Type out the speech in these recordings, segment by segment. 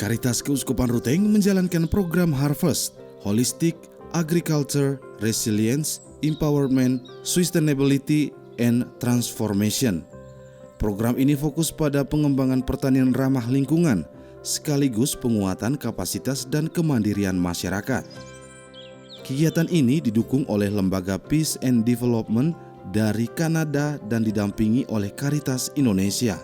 Karitas Keuskupan Ruteng menjalankan program Harvest, Holistic Agriculture, Resilience, Empowerment, Sustainability, and Transformation. Program ini fokus pada pengembangan pertanian ramah lingkungan, sekaligus penguatan kapasitas dan kemandirian masyarakat. Kegiatan ini didukung oleh Lembaga Peace and Development dari Kanada dan didampingi oleh Caritas Indonesia.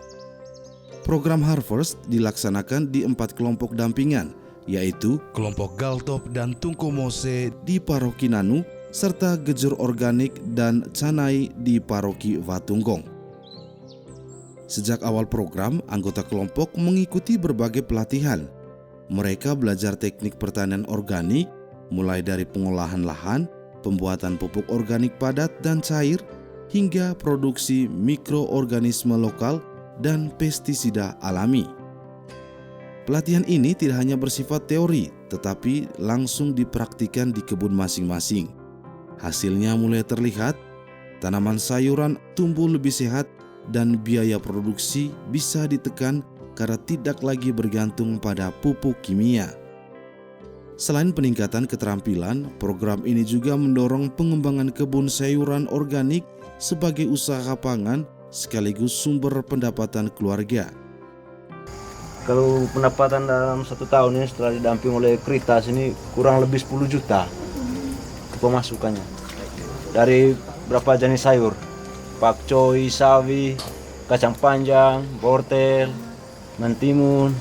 Program Harvest dilaksanakan di 4 kelompok dampingan, yaitu kelompok Galtop dan Tungkomose di Paroki Nanu, serta Gejur Organik dan Canai di Paroki Watunggong. Sejak awal program, anggota kelompok mengikuti berbagai pelatihan. Mereka belajar teknik pertanian organik, mulai dari pengolahan lahan, pembuatan pupuk organik padat dan cair, hingga produksi mikroorganisme lokal dan pestisida alami. Pelatihan ini tidak hanya bersifat teori, tetapi langsung dipraktikkan di kebun masing-masing. Hasilnya mulai terlihat, tanaman sayuran tumbuh lebih sehat dan biaya produksi bisa ditekan karena tidak lagi bergantung pada pupuk kimia. Selain peningkatan keterampilan, program ini juga mendorong pengembangan kebun sayuran organik sebagai usaha pangan sekaligus sumber pendapatan keluarga. Kalau pendapatan dalam 1 tahun ini setelah didamping oleh Caritas ini kurang lebih 10 juta pemasukannya. Dari berapa jenis sayur, pakcoy, sawi, kacang panjang, wortel, mentimun,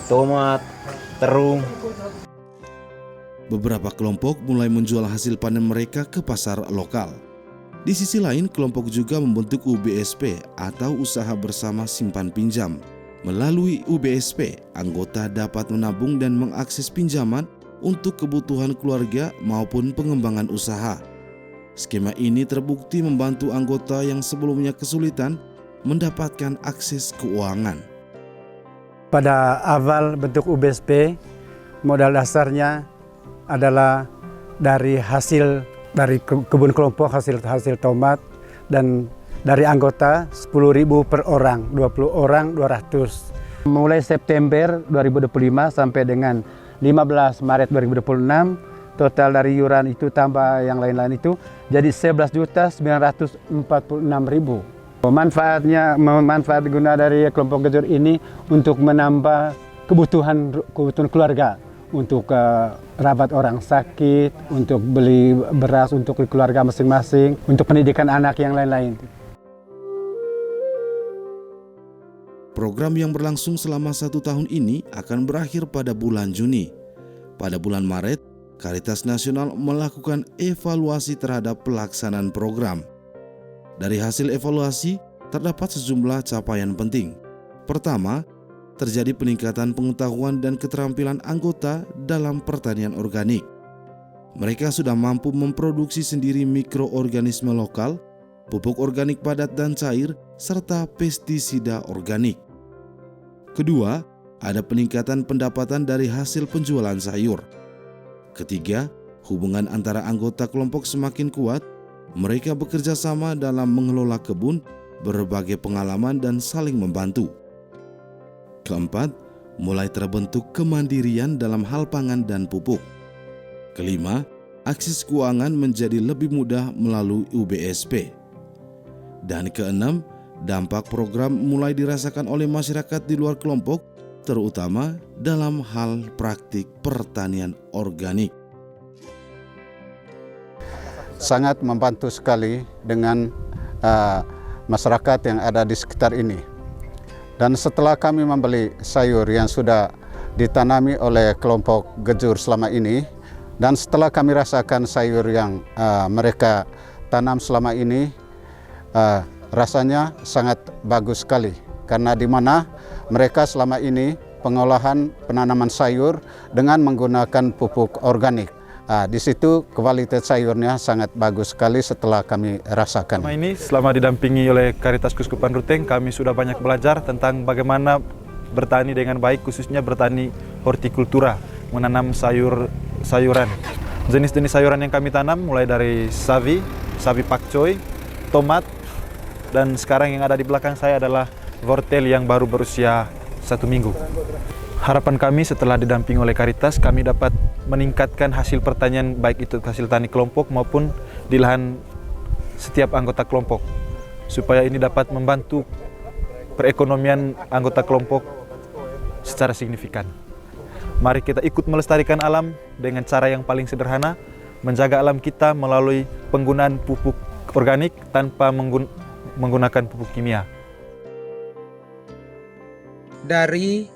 tomat, terung. Beberapa kelompok mulai menjual hasil panen mereka ke pasar lokal. Di sisi lain, kelompok juga membentuk UBSP atau Usaha Bersama Simpan Pinjam. Melalui UBSP, anggota dapat menabung dan mengakses pinjaman untuk kebutuhan keluarga maupun pengembangan usaha. Skema ini terbukti membantu anggota yang sebelumnya kesulitan mendapatkan akses keuangan. Pada awal bentuk UBSP, modal dasarnya adalah dari hasil dari kebun kelompok, hasil tomat, dan dari anggota 10.000 per orang, 20 orang 200. Mulai September 2025 sampai dengan 15 Maret 2026, total dari iuran itu tambah yang lain-lain itu jadi 11.946.000. Manfaat guna dari kelompok Gejur ini untuk menambah kebutuhan keluarga, untuk rawat orang sakit, untuk beli beras untuk keluarga masing-masing, untuk pendidikan anak yang lain-lain. Program yang berlangsung selama 1 tahun ini akan berakhir pada bulan Juni. Pada bulan Maret, Caritas Nasional melakukan evaluasi terhadap pelaksanaan program. Dari hasil evaluasi, terdapat sejumlah capaian penting. Pertama, terjadi peningkatan pengetahuan dan keterampilan anggota dalam pertanian organik. Mereka sudah mampu memproduksi sendiri mikroorganisme lokal, pupuk organik padat dan cair, serta pestisida organik. Kedua, ada peningkatan pendapatan dari hasil penjualan sayur. Ketiga, hubungan antara anggota kelompok semakin kuat. Mereka bekerja sama dalam mengelola kebun, berbagai pengalaman dan saling membantu. Keempat, mulai terbentuk kemandirian dalam hal pangan dan pupuk. Kelima, akses keuangan menjadi lebih mudah melalui UBSP. Dan keenam, dampak program mulai dirasakan oleh masyarakat di luar kelompok, terutama dalam hal praktik pertanian organik. Sangat membantu sekali dengan masyarakat yang ada di sekitar ini. Dan setelah kami membeli sayur yang sudah ditanami oleh kelompok Gejur selama ini, dan setelah kami rasakan sayur yang mereka tanam selama ini, rasanya sangat bagus sekali. Karena di mana mereka selama ini pengolahan penanaman sayur dengan menggunakan pupuk organik. Di situ kualitas sayurnya sangat bagus sekali setelah kami rasakan. Selama didampingi oleh Caritas Keuskupan Ruteng, kami sudah banyak belajar tentang bagaimana bertani dengan baik, khususnya bertani hortikultura, menanam sayuran. Jenis-jenis sayuran yang kami tanam mulai dari sawi pakcoy, tomat, dan sekarang yang ada di belakang saya adalah wortel yang baru berusia 1 minggu. Harapan kami setelah didampingi oleh Caritas, kami dapat meningkatkan hasil pertanian, baik itu hasil tani kelompok maupun di lahan setiap anggota kelompok, supaya ini dapat membantu perekonomian anggota kelompok secara signifikan. Mari kita ikut melestarikan alam dengan cara yang paling sederhana, menjaga alam kita melalui penggunaan pupuk organik tanpa menggunakan pupuk kimia. Dari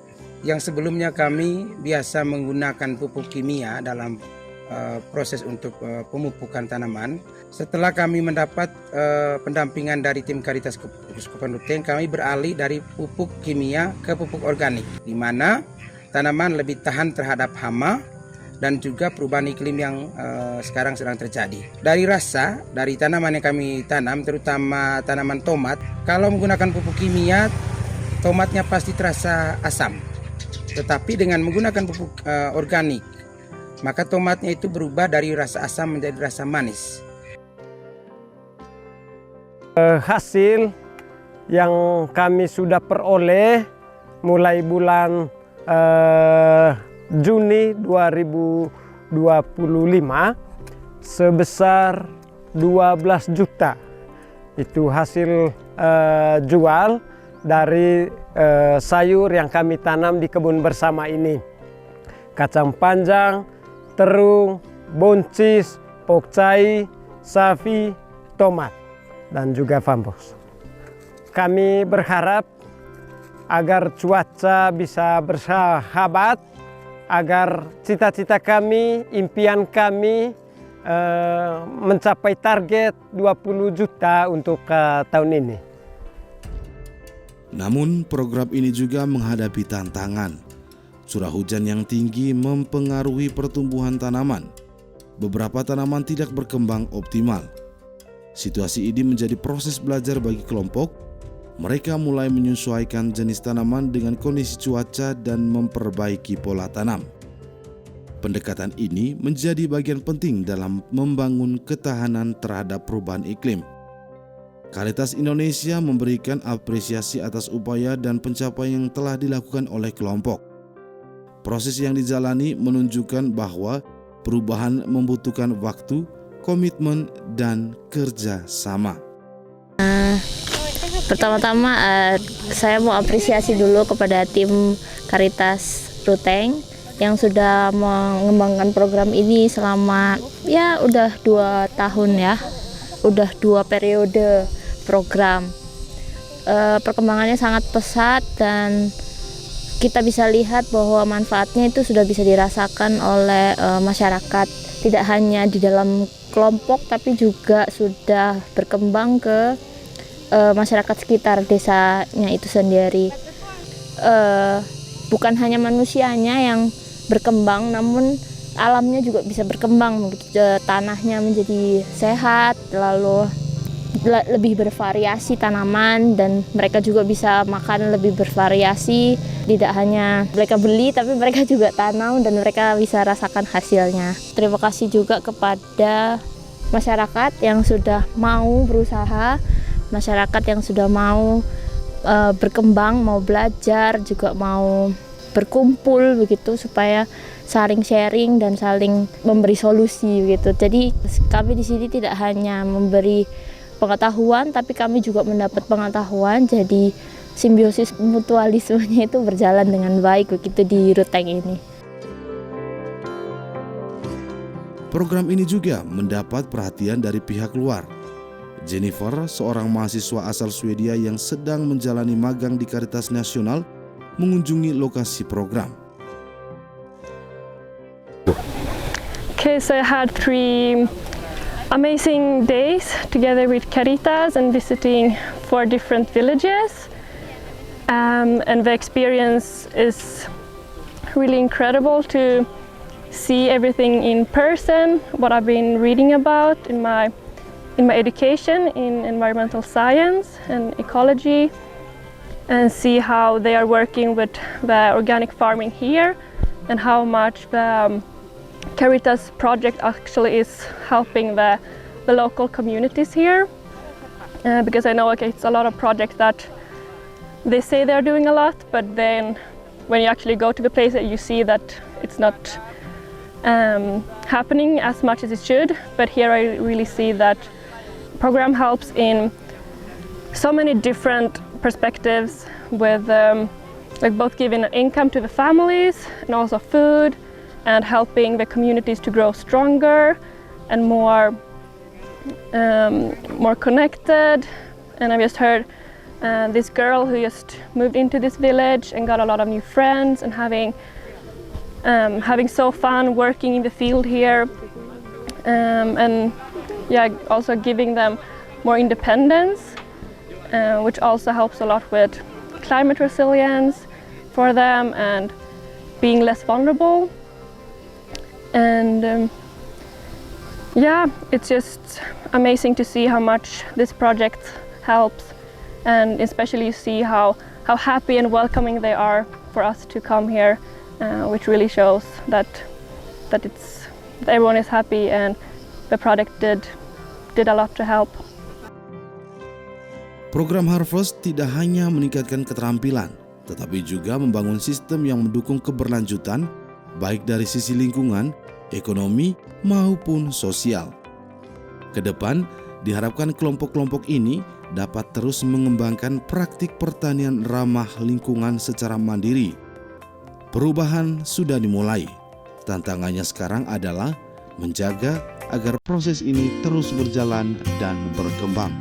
yang sebelumnya kami biasa menggunakan pupuk kimia dalam proses untuk pemupukan tanaman, setelah kami mendapat pendampingan dari tim Caritas Kuskupan Ruteng, kami beralih dari pupuk kimia ke pupuk organik, di mana tanaman lebih tahan terhadap hama dan juga perubahan iklim yang sekarang sedang terjadi. Dari rasa, dari tanaman yang kami tanam, terutama tanaman tomat, kalau menggunakan pupuk kimia, tomatnya pasti terasa asam. Tetapi dengan menggunakan pupuk organik, maka tomatnya itu berubah dari rasa asam menjadi rasa manis. Hasil yang kami sudah peroleh mulai bulan Juni 2025 sebesar 12 juta. Itu hasil jual dari sayur yang kami tanam di kebun bersama ini. Kacang panjang, terung, buncis, pokcai, sawi, tomat, dan juga fambos. Kami berharap agar cuaca bisa bersahabat, agar cita-cita kami, impian kami mencapai target 20 juta untuk tahun ini. Namun program ini juga menghadapi tantangan. Curah hujan yang tinggi mempengaruhi pertumbuhan tanaman. Beberapa tanaman tidak berkembang optimal. Situasi ini menjadi proses belajar bagi kelompok. Mereka mulai menyesuaikan jenis tanaman dengan kondisi cuaca dan memperbaiki pola tanam. Pendekatan ini menjadi bagian penting dalam membangun ketahanan terhadap perubahan iklim. Caritas Indonesia memberikan apresiasi atas upaya dan pencapaian yang telah dilakukan oleh kelompok. Proses yang dijalani menunjukkan bahwa perubahan membutuhkan waktu, komitmen, dan kerja sama. Pertama-tama saya mau apresiasi dulu kepada tim Caritas Ruteng yang sudah mengembangkan program ini selama udah 2 tahun ya. Udah 2 periode program. Perkembangannya sangat pesat dan kita bisa lihat bahwa manfaatnya itu sudah bisa dirasakan oleh masyarakat, tidak hanya di dalam kelompok tapi juga sudah berkembang ke masyarakat sekitar desanya itu sendiri. Bukan hanya manusianya yang berkembang, namun alamnya juga bisa berkembang, tanahnya menjadi sehat, lalu lebih bervariasi tanaman, dan mereka juga bisa makan lebih bervariasi. Tidak hanya mereka beli, tapi mereka juga tanam dan mereka bisa rasakan hasilnya. Terima kasih juga kepada masyarakat yang sudah mau berusaha, masyarakat yang sudah mau berkembang, mau belajar, juga mau berkumpul begitu supaya saling sharing dan saling memberi solusi begitu. Jadi kami di sini tidak hanya memberi pengetahuan, tapi kami juga mendapat pengetahuan. Jadi simbiosis mutualismenya itu berjalan dengan baik begitu di Ruteng ini. Program ini juga mendapat perhatian dari pihak luar. Jennifer, seorang mahasiswa asal Swedia yang sedang menjalani magang di Caritas Nasional, mengunjungi lokasi program. Okay, so I had 3 amazing days together with Caritas and visiting 4 different villages. And the experience is really incredible to see everything in person, what I've been reading about in my education in environmental science and ecology, and see how they are working with the organic farming here and how much the Caritas project actually is helping the local communities here. Because I know it's a lot of projects that they say they're doing a lot, but then when you actually go to the place, you see that it's not happening as much as it should. But here I really see that program helps in so many different perspectives, with like both giving an income to the families and also food, and helping the communities to grow stronger and more connected. And I just heard this girl who just moved into this village and got a lot of new friends, and having so fun working in the field here, and yeah, also giving them more independence, which also helps a lot with climate resilience for them and being less vulnerable. And yeah, it's just amazing to see how much this project helps, and especially you see how happy and welcoming they are for us to come here, which really shows that everyone is happy and the project did a lot to help. Program Harvest tidak hanya meningkatkan keterampilan, tetapi juga membangun sistem yang mendukung keberlanjutan, baik dari sisi lingkungan, ekonomi, maupun sosial. Kedepan, diharapkan kelompok-kelompok ini dapat terus mengembangkan praktik pertanian ramah lingkungan secara mandiri. Perubahan sudah dimulai. Tantangannya sekarang adalah menjaga agar proses ini terus berjalan dan berkembang.